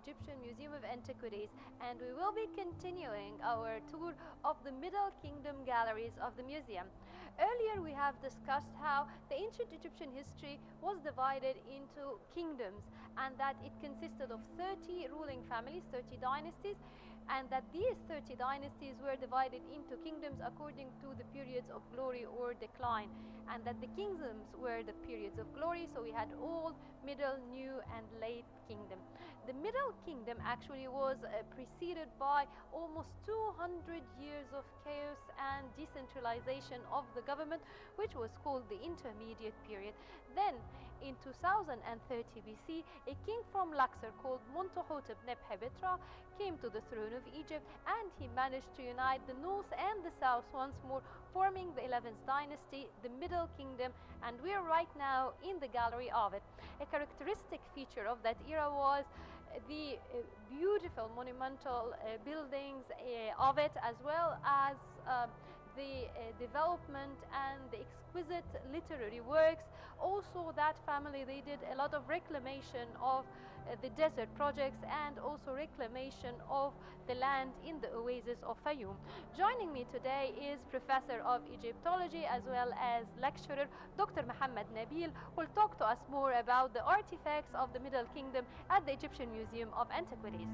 Egyptian Museum of Antiquities, and we will be continuing our tour of the Middle Kingdom galleries of the museum. Earlier, we have discussed how the ancient Egyptian history was divided into kingdoms, and that it consisted of 30 ruling families, 30 dynasties, and that these 30 dynasties were divided into kingdoms according to the periods of glory or decline, and that the kingdoms were the periods of glory. So we had old, middle, new, and late kingdom. The middle kingdom actually was preceded by almost 200 years of chaos and decentralization of the government, which was called the intermediate period. Then in 2030 BC, a king from Luxor called Montuhotep Nebhebetra came to the throne of Egypt, and he managed to unite the north and the south once more, forming the 11th dynasty, the Middle Kingdom, and we're right now in the gallery of it. A characteristic feature of that era was the beautiful monumental buildings of it, as well as the development and the exquisite literary works. Also, that family, they did a lot of reclamation of the desert projects and also reclamation of the land in the oasis of Fayoum. Joining me today is Professor of Egyptology as well as lecturer Dr. Mohammed Nabil, who will talk to us more about the artifacts of the Middle Kingdom at the Egyptian Museum of Antiquities.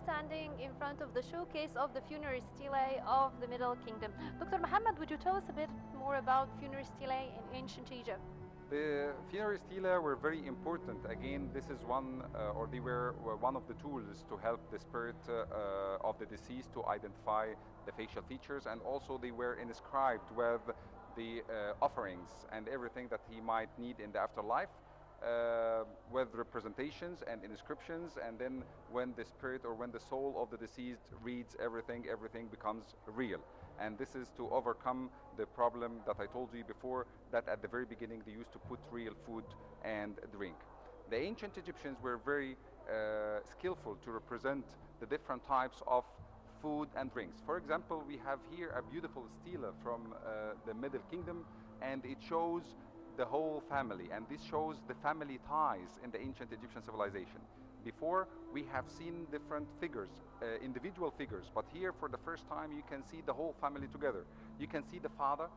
Standing in front of the showcase of the funerary stelae of the Middle Kingdom. Dr. Mohammed, would you tell us a bit more about funerary stelae in ancient Egypt? The funerary stelae were very important. Again, this is they were one of the tools to help the spirit of the deceased to identify the facial features, and also they were inscribed with the offerings and everything that he might need in the afterlife. With representations and inscriptions, and then when the spirit or when the soul of the deceased reads everything becomes real. And this is to overcome the problem that I told you before, that at the very beginning they used to put real food and drink. The ancient Egyptians were very skillful to represent the different types of food and drinks. For example, we have here a beautiful stela from the Middle Kingdom, and it shows the whole family, and this shows the family ties in the ancient Egyptian civilization. Before, we have seen different figures, individual figures, but here for the first time you can see the whole family together. You can see the father,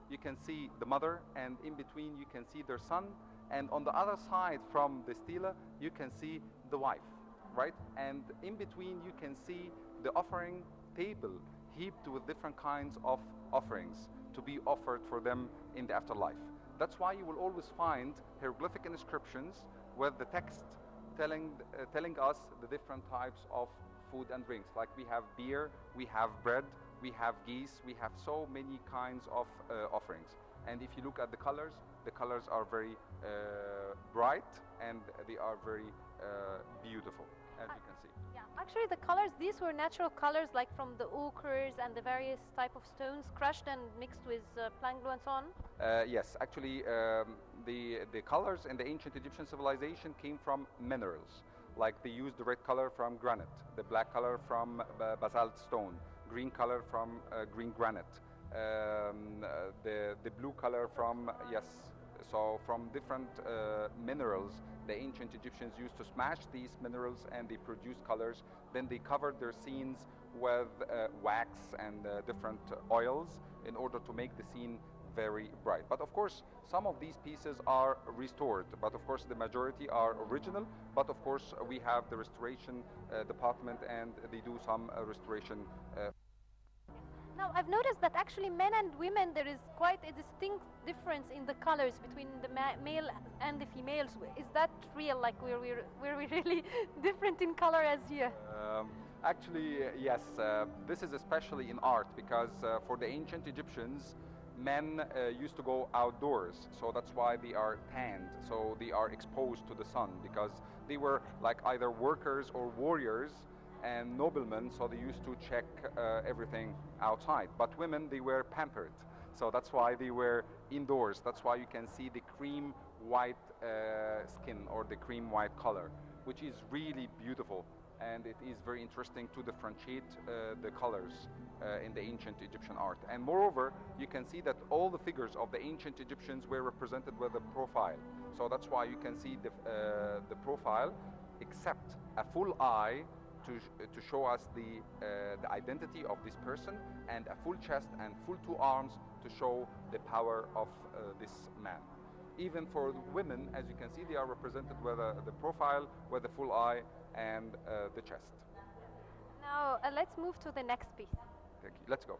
you can see the mother, and in between you can see their son, and on the other side from the stela you can see the wife, right? And in between you can see the offering table heaped with different kinds of offerings to be offered for them in the afterlife. That's why you will always find hieroglyphic inscriptions with the text telling us the different types of food and drinks. Like we have beer, we have bread, we have geese, we have so many kinds of offerings. And if you look at the colors are very bright, and they are very beautiful, as you can see. Yeah, actually the colors, these were natural colors, like from the ochres and the various type of stones crushed and mixed with plant glue and so on. Yes, actually the colors in the ancient Egyptian civilization came from minerals. Like they used the red color from granite, the black color from basalt stone, green color from green granite, the blue color from, yes, so from different minerals. The ancient Egyptians used to smash these minerals and they produced colors. Then they covered their scenes with wax and different oils in order to make the scene very bright. But of course, some of these pieces are restored, but of course the majority are original. But of course we have the restoration department, and they do some restoration. Now, I've noticed that actually men and women, there is quite a distinct difference in the colors between the male and the females. Is that real? Like, were we really different in color as here? Actually, yes. This is especially in art, because for the ancient Egyptians, men used to go outdoors, so that's why they are tanned, so they are exposed to the sun, because they were like either workers or warriors and noblemen, so they used to check everything outside. But women, they were pampered, So that's why they were indoors. That's why you can see the cream white skin or the cream white color, which is really beautiful. And it is very interesting to differentiate the colors in the ancient Egyptian art. And moreover, you can see that all the figures of the ancient Egyptians were represented with a profile. So that's why you can see the profile, except a full eye to show us the identity of this person, and a full chest and full two arms to show the power of this man. Even for the women, as you can see, they are represented with the profile, with the full eye and the chest. Now let's move to the next piece. Thank you. Let's go.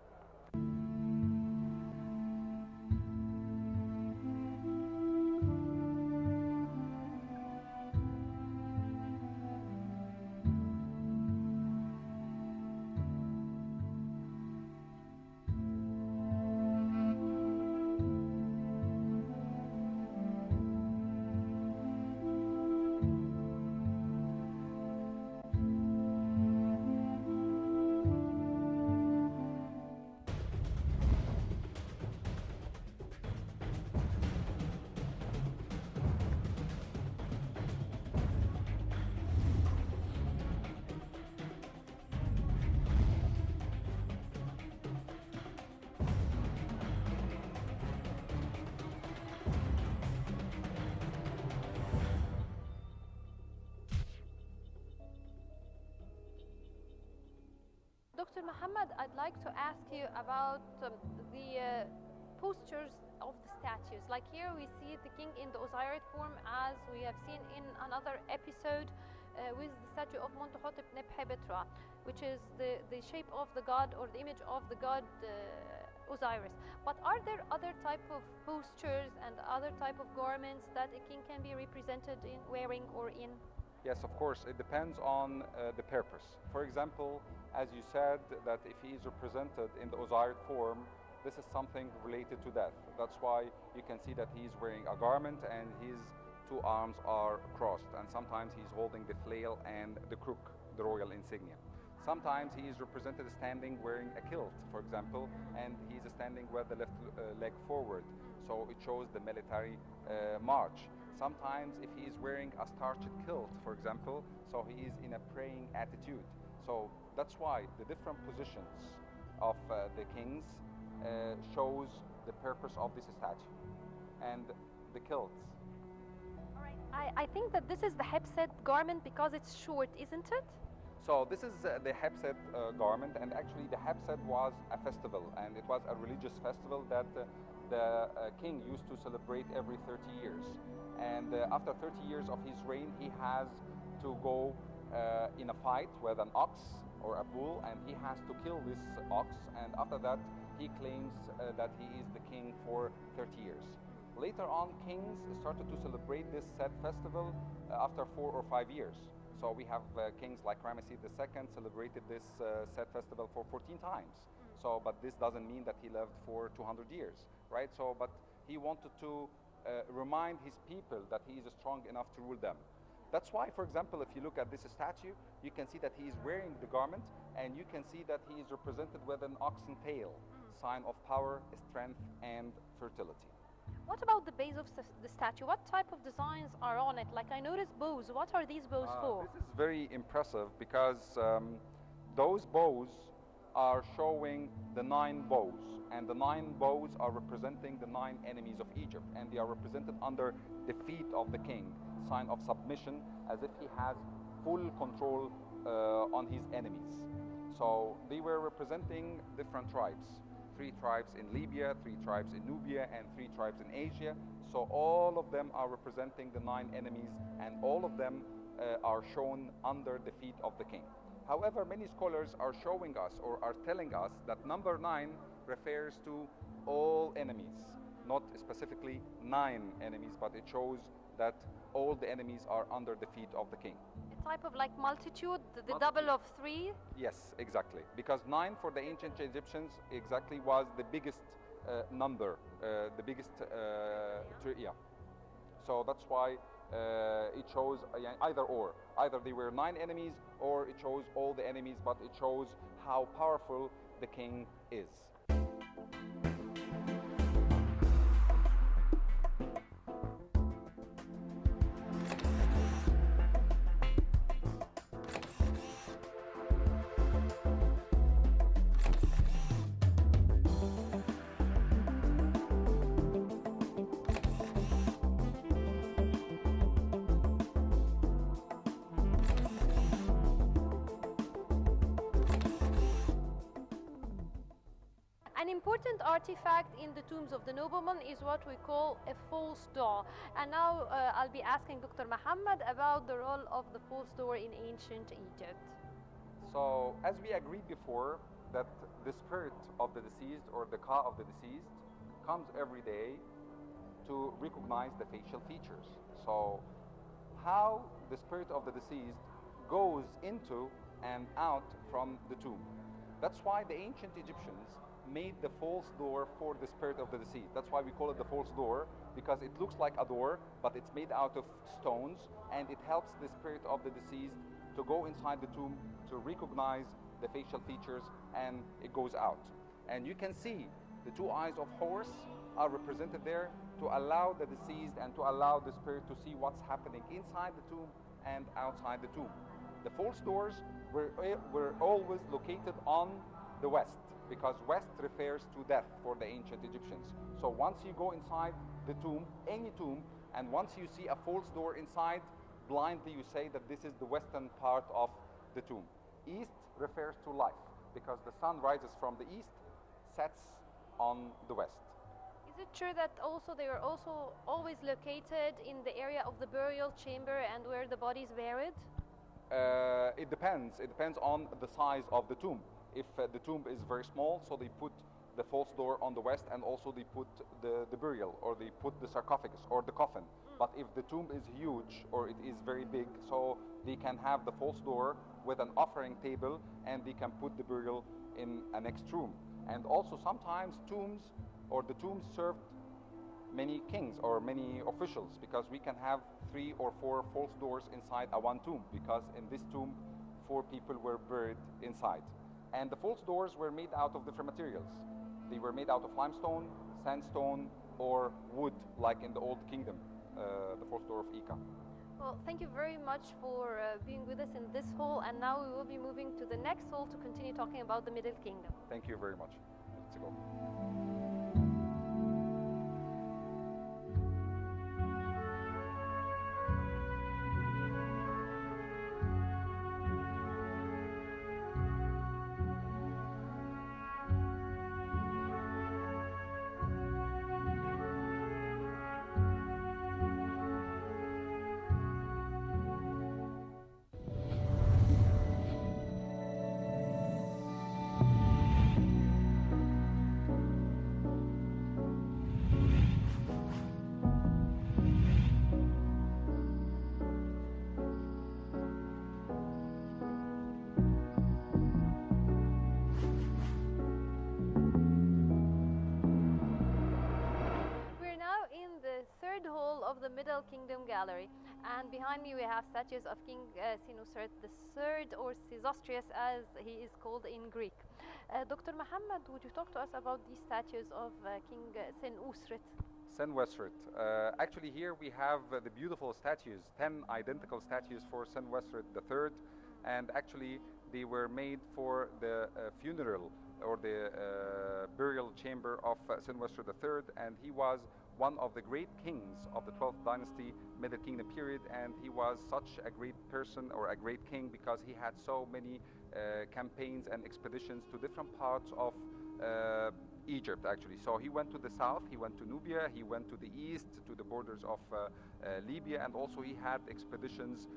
Dr. Muhammad, I'd like to ask you about the postures of the statues. Like here we see the king in the Osiris form, as we have seen in another episode with the statue of Montuhotep Nebhebetra, which is the shape of the god or the image of the god Osiris. But are there other type of postures and other type of garments that a king can be represented in wearing or in? Yes, of course, it depends on the purpose. For example, as you said, that if he is represented in the Osiris form, this is something related to death. That's why you can see that he's wearing a garment and his two arms are crossed, and sometimes he's holding the flail and the crook, the royal insignia. Sometimes he is represented standing wearing a kilt, for example, and he's standing with the left leg forward, so it shows the military march. Sometimes if he is wearing a starched kilt, for example, so he is in a praying attitude. So that's why the different positions of the kings shows the purpose of this statue. And the kilts. All right. I think that this is the Hebset garment because it's short, isn't it? So this is the Hebset garment, and actually the Hebset was a festival, and it was a religious festival that the king used to celebrate every 30 years. And after 30 years of his reign, he has to go in a fight with an ox or a bull, and he has to kill this ox, and after that he claims that he is the king for 30 years. Later on, kings started to celebrate this Set festival after 4 or 5 years. So we have kings like Ramesses II celebrated this Set festival for 14 times. So, but this doesn't mean that he lived for 200 years, right? So, but he wanted to remind his people that he is strong enough to rule them. That's why, for example, if you look at this statue, you can see that he is wearing the garment, and you can see that he is represented with an oxen tail, sign of power, strength, and fertility. What about the base of the statue? What type of designs are on it? Like I noticed bows. What are these bows for? This is very impressive because those bows are showing the 9 bows, and the 9 bows are representing the 9 enemies of Egypt, and they are represented under the feet of the king, sign of submission, as if he has full control on his enemies. So they were representing different tribes. 3 tribes in Libya, 3 tribes in Nubia, and 3 tribes in Asia. So all of them are representing the 9 enemies, and all of them are shown under the feet of the king. However, many scholars are showing us or are telling us that number 9 refers to all enemies, not specifically 9 enemies, but it shows that all the enemies are under the feet of the king. A type of like multitude, the double of 3? Yes, exactly. Because 9 for the ancient Egyptians exactly was the biggest number, the biggest, yeah. So that's why it shows either or. Either they were 9 enemies, or it shows all the enemies, but it shows how powerful the king is. An important artifact in the tombs of the noblemen is what we call a false door. And now I'll be asking Dr. Muhammad about the role of the false door in ancient Egypt. So, as we agreed before, that the spirit of the deceased or the ka of the deceased comes every day to recognize the facial features. So, how the spirit of the deceased goes into and out from the tomb. That's why the ancient Egyptians made the false door for the spirit of the deceased. That's why we call it the false door, because it looks like a door, but it's made out of stones, and it helps the spirit of the deceased to go inside the tomb to recognize the facial features, and it goes out. And you can see the two eyes of Horus are represented there to allow the deceased and to allow the spirit to see what's happening inside the tomb and outside the tomb. The false doors were always located on the west, because west refers to death for the ancient Egyptians. So once you go inside the tomb, any tomb, and once you see a false door inside, blindly you say that this is the western part of the tomb. East refers to life, because the sun rises from the east, sets on the west. Is it true that also they were also always located in the area of the burial chamber and where the body is buried? It depends. It depends on the size of the tomb. If the tomb is very small, so they put the false door on the west, and also they put the burial, or they put the sarcophagus or the coffin. But if the tomb is huge or it is very big, so they can have the false door with an offering table, and they can put the burial in a next room. And also sometimes tombs or the tombs served many kings or many officials, because we can have 3 or 4 false doors inside a one tomb, because in this tomb 4 people were buried inside. And the false doors were made out of different materials. They were made out of limestone, sandstone, or wood, like in the Old Kingdom, the false door of Ika. Well, thank you very much for being with us in this hall, and now we will be moving to the next hall to continue talking about the Middle Kingdom. Thank you very much. Let's go. Of the Middle Kingdom Gallery, and behind me we have statues of King Senusret III, or Sesostris as he is called in Greek. Dr. Muhammad, would you talk to us about these statues of King Senusret? Senwesret. Actually here we have the beautiful statues, 10 identical statues for Senwesret III, and actually they were made for the funeral or the burial chamber of Senwesret III, and he was one of the great kings of the 12th dynasty Middle Kingdom period, and he was such a great person or a great king because he had so many campaigns and expeditions to different parts of Egypt actually. So he went to the south, he went to Nubia, he went to the east, to the borders of Libya, and also he had expeditions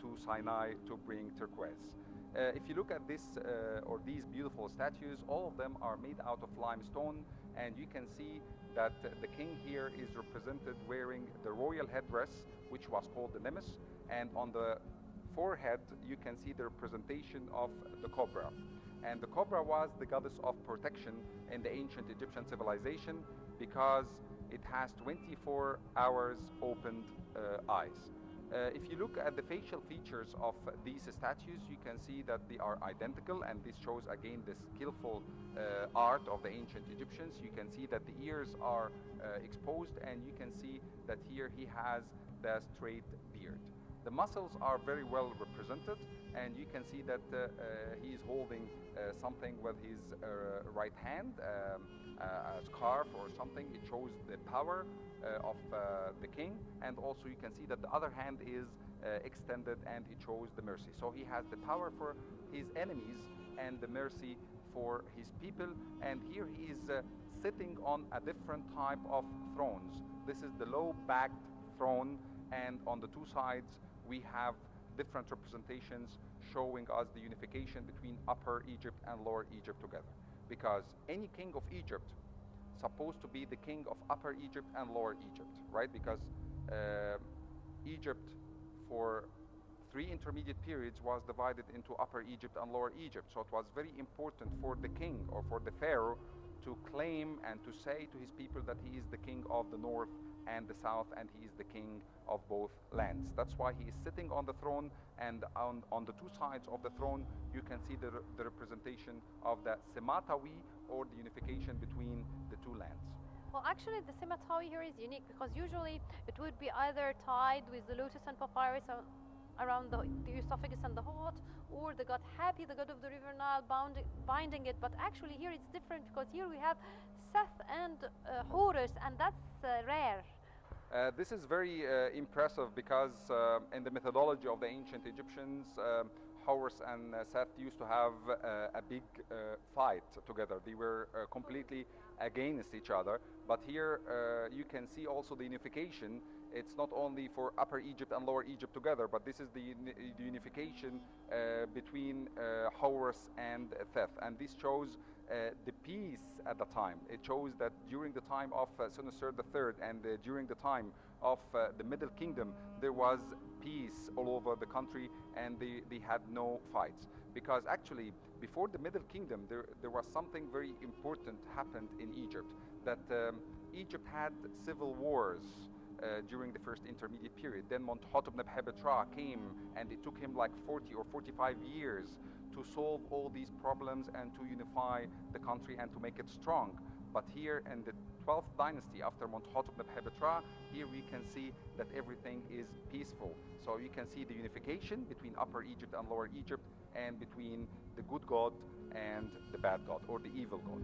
to Sinai to bring turquoise. If you look at this or these beautiful statues, all of them are made out of limestone, and you can see that the king here is represented wearing the royal headdress, which was called the nemes, and on the forehead you can see the representation of the cobra. And the cobra was the goddess of protection in the ancient Egyptian civilization because it has 24 hours opened eyes. If you look at the facial features of these statues, you can see that they are identical, and this shows again the skillful art of the ancient Egyptians. You can see that the ears are exposed, and you can see that here he has the straight beard. The muscles are very well represented, and you can see that he is holding something with his right hand, a scarf or something. It shows the power of the king, and also you can see that the other hand is extended, and it shows the mercy. So he has the power for his enemies and the mercy for his people, and here he is sitting on a different type of thrones. This is the low-backed throne, and on the two sides we have different representations showing us the unification between Upper Egypt and Lower Egypt together. Because any king of Egypt supposed to be the king of Upper Egypt and Lower Egypt, right? Because Egypt for 3 intermediate periods was divided into Upper Egypt and Lower Egypt. So it was very important for the king or for the pharaoh to claim and to say to his people that he is the king of the north and the south, and he is the king of both lands. That's why he is sitting on the throne, and on the two sides of the throne you can see the representation of the Sematawi, or the unification between the two lands. Well, actually, the Sematawi here is unique because usually it would be either tied with the lotus and papyrus around the esophagus and the heart, or the god Hapi, the god of the river Nile, binding it. But actually here it's different because here we have Seth and Horus, and that's rare. This is very impressive because in the methodology of the ancient Egyptians, Horus and Seth used to have a big fight together. They were completely against each other. But here you can see also the unification. It's not only for Upper Egypt and Lower Egypt together, but this is the unification between Horus and Seth. And this shows the peace at the time. It shows that during the time of Senusert III and during the time of the Middle Kingdom, there was peace all over the country, and they had no fights. Because actually, before the Middle Kingdom, there was something very important happened in Egypt, that Egypt had civil wars during the first intermediate period. Then Mentuhotep Nebhebetra came, and it took him like 40 or 45 years to solve all these problems and to unify the country and to make it strong. But here in the 12th dynasty after Mentuhotep Nebhebetra, here we can see that everything is peaceful. So you can see the unification between Upper Egypt and Lower Egypt, and between the good god and the bad god, or the evil god.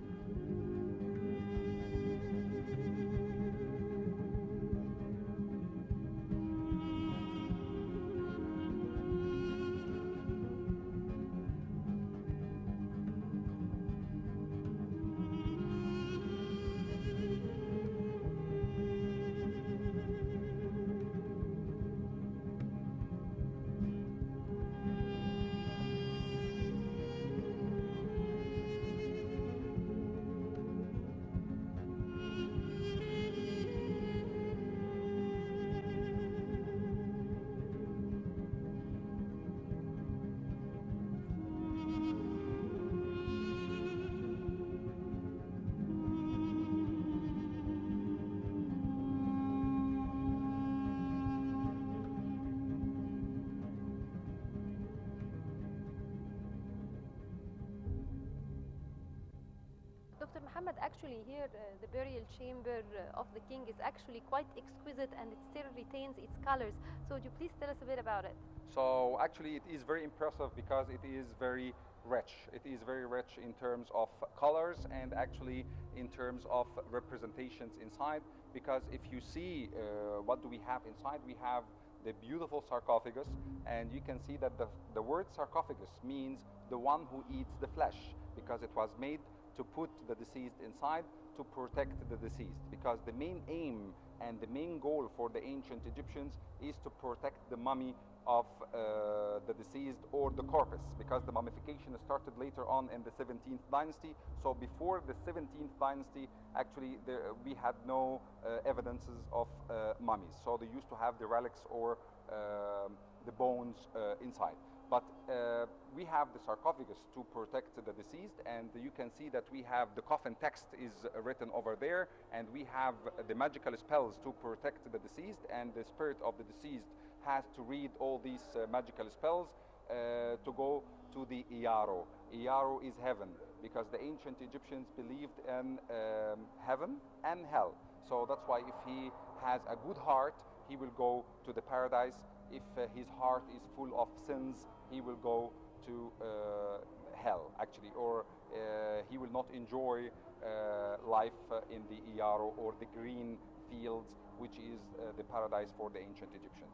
Dr. Muhammad, actually here the burial chamber of the king is actually quite exquisite, and it still retains its colors. So would you please tell us a bit about it? So actually it is very impressive because it is very rich. It is very rich in terms of colors and actually in terms of representations inside. Because if you see what do we have inside, we have the beautiful sarcophagus, and you can see that the word sarcophagus means the one who eats the flesh, because it was made to put the deceased inside to protect the deceased. Because the main aim and the main goal for the ancient Egyptians is to protect the mummy of the deceased, or the corpus, because the mummification started later on in the 17th dynasty. So before the 17th dynasty, actually we had no evidences of mummies. So they used to have the relics or the bones inside. But we have the sarcophagus to protect the deceased, and you can see that we have the coffin text is written over there, and we have the magical spells to protect the deceased, and the spirit of the deceased has to read all these magical spells to go to the Iaro. Iaro is heaven, because the ancient Egyptians believed in heaven and hell. So that's why if he has a good heart, he will go to the paradise. If his heart is full of sins, he will go to hell, actually, or he will not enjoy life in the Iaro, or the green fields, which is the paradise for the ancient Egyptians.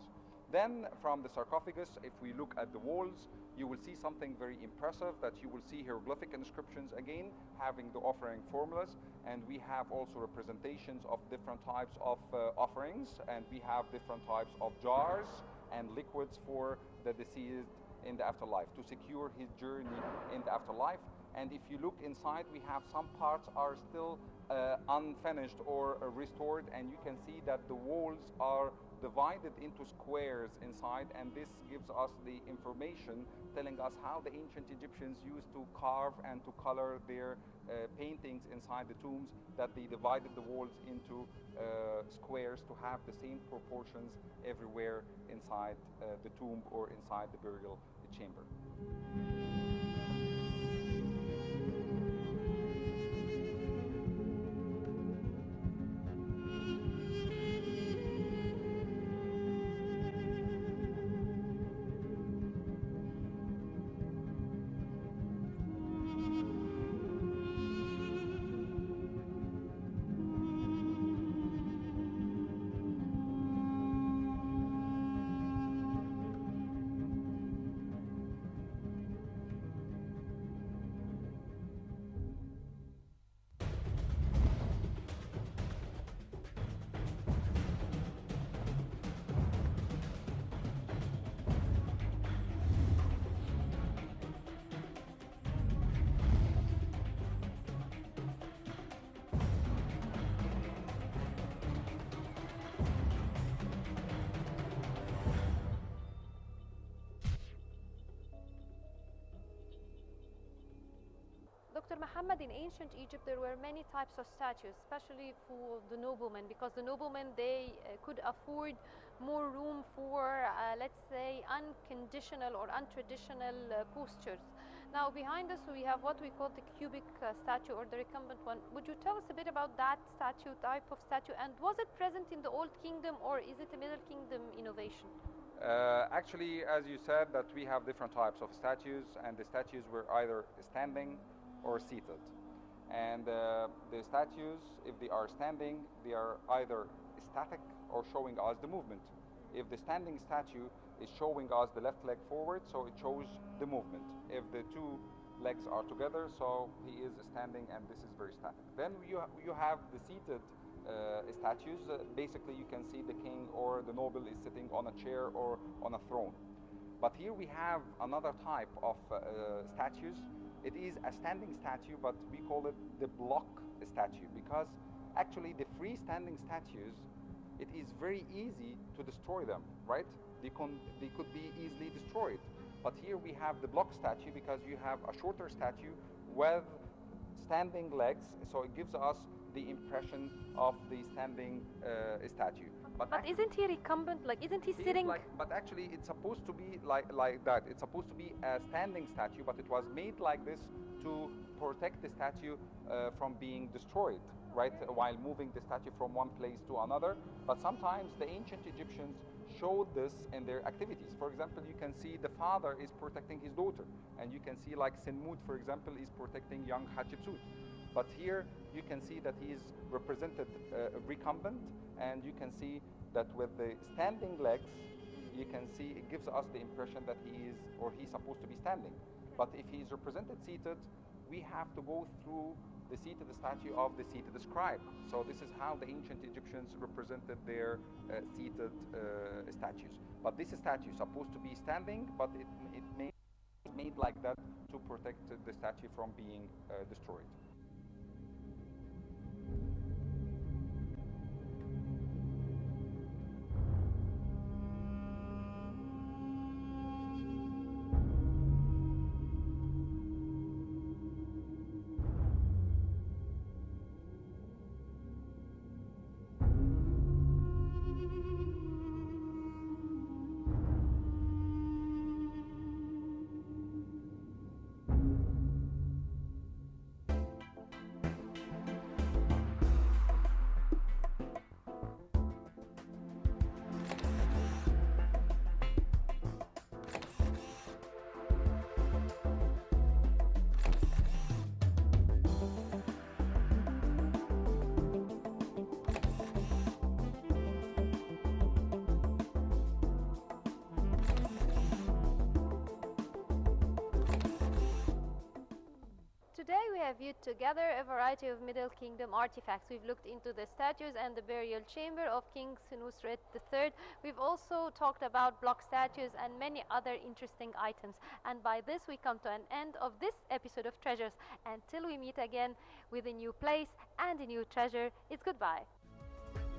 Then from the sarcophagus, if we look at the walls, you will see something very impressive, that you will see hieroglyphic inscriptions again, having the offering formulas, and we have also representations of different types of offerings, and we have different types of jars and liquids for the deceased in the afterlife to secure his journey in the afterlife. And if you look inside, we have some parts are still unfinished or restored, and you can see that the walls are divided into squares inside, and this gives us the information telling us how the ancient Egyptians used to carve and to color their paintings inside the tombs, that they divided the walls into squares to have the same proportions everywhere inside the tomb or inside the burial chamber. Dr. Muhammad, in ancient Egypt there were many types of statues, especially for the noblemen, because the noblemen, they could afford more room for, let's say, unconditional or untraditional postures. Now behind us we have what we call the cubic statue, or the recumbent one. Would you tell us a bit about that statue, type of statue, and was it present in the Old Kingdom or is it a Middle Kingdom innovation? Actually, as you said, that we have different types of statues, and the statues were either standing or seated. And the statues, if they are standing, they are either static or showing us the movement. If the standing statue is showing us the left leg forward, so it shows the movement. If the two legs are together, so he is standing, and this is very static. Then you have the seated statues. Basically, you can see the king or the noble is sitting on a chair or on a throne. But here we have another type of statues. It is a standing statue, but we call it the block statue, because actually the freestanding statues, it is very easy to destroy them, right? They could be easily destroyed. But here we have the block statue, because you have a shorter statue with standing legs, so it gives us the impression of the standing statue. But isn't he recumbent? Like, isn't he sitting? But actually, it's supposed to be like that. It's supposed to be a standing statue, but it was made like this to protect the statue from being destroyed, right? While moving the statue from one place to another. But sometimes the ancient Egyptians showed this in their activities. For example, you can see the father is protecting his daughter, and you can see like Senmut, for example, is protecting young Hatshepsut. But here you can see that he is represented recumbent, and you can see that with the standing legs, you can see it gives us the impression that he is, or he's supposed to be standing. But if he is represented seated, we have to go through the seated statue of the seated scribe. So this is how the ancient Egyptians represented their seated statues. But this statue is supposed to be standing, but it made like that to protect the statue from being destroyed. put together a variety of Middle Kingdom artifacts. We've looked into the statues and the burial chamber of King Senusret III. We've also talked about block statues and many other interesting items. And by this we come to an end of this episode of Treasures. Until we meet again with a new place and a new treasure, it's goodbye.